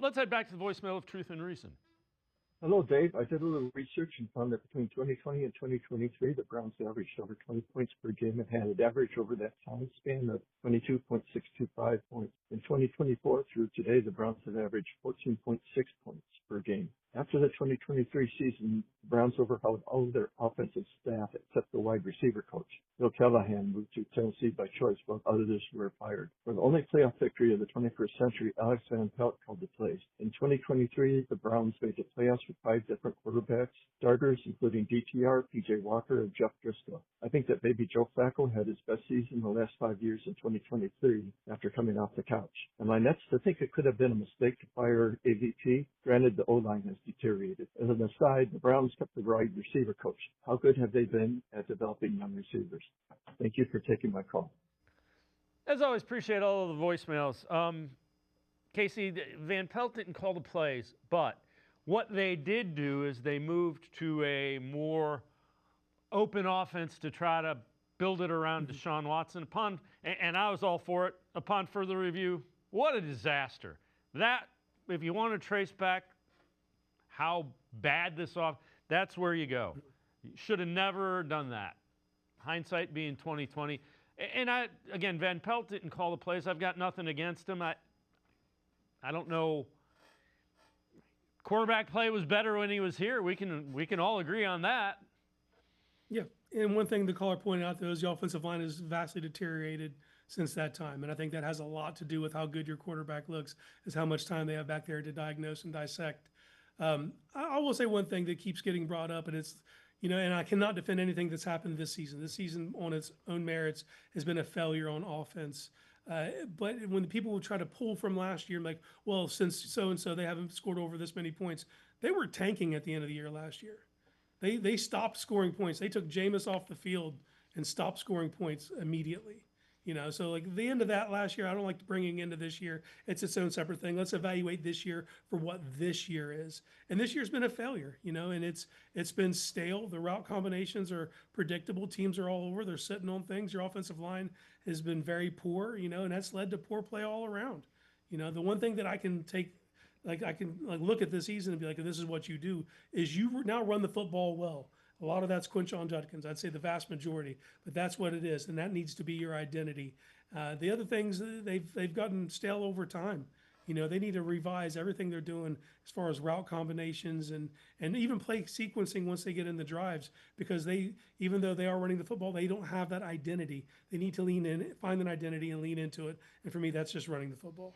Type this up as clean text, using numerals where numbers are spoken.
Let's head back to the voicemail of Truth and Reason. Hello, Dave. I did a little research and found that between 2020 and 2023, the Browns averaged over 20 points per game and had an average over that time span of 22.625 points. In 2024 through today, the Browns have averaged 14.6 points per game. After the 2023 season, the Browns overhauled all of their offensive staff except the wide receiver coach. Bill Callahan moved to Tennessee by choice, while others were fired. For the only playoff victory of the 21st century, Alex Van Pelt called the plays. In 2023, the Browns made the playoffs with 5 different quarterbacks, starters including DTR, PJ Walker, and Jeff Driscoll. I think that baby Joe Flacco had his best season in the last 5 years in 2023 after coming off the couch. And my Nets to think it could have been a mistake to fire AVP. Granted, the O-line has deteriorated. As an aside, the Browns kept the wide receiver coach. How good have they been at developing young receivers? Thank you for taking my call. As always, appreciate all of the voicemails. Casey, Van Pelt didn't call the plays, but what they did do is they moved to a more open offense to try to build it around Deshaun Watson. And I was all for it. Upon further review, what a disaster. That, if you want to trace back how bad this that's where you go. You should have never done that. Hindsight being 2020. And again, Van Pelt didn't call the plays. I've got nothing against him. I don't know. Quarterback play was better when he was here. We can all agree on that. Yeah, and one thing the caller pointed out, though, is the offensive line has vastly deteriorated since that time. And I think that has a lot to do with how good your quarterback looks, is how much time they have back there to diagnose and dissect. I will say one thing that keeps getting brought up, and it's, and I cannot defend anything that's happened this season. This season, on its own merits, has been a failure on offense. But when the people will try to pull from last year, like, well, since so-and-so, they haven't scored over this many points. They were tanking at the end of the year last year. They stopped scoring points. They took Jameis off the field and stopped scoring points immediately. So like the end of that last year, I don't like bringing into this year. It's its own separate thing. Let's evaluate this year for what this year is. And this year's been a failure, and it's been stale. The route combinations are predictable. Teams are all over. They're sitting on things. Your offensive line has been very poor, and that's led to poor play all around. The one thing that I can take, I can look at this season and be like, this is what you do, is you now run the football well. A lot of that's Quinshon Judkins. I'd say the vast majority, but that's what it is, and that needs to be your identity. The other things, they've gotten stale over time. They need to revise everything they're doing as far as route combinations and even play sequencing once they get in the drives, because even though they are running the football, they don't have that identity. They need to lean in, find an identity and lean into it. And for me, that's just running the football.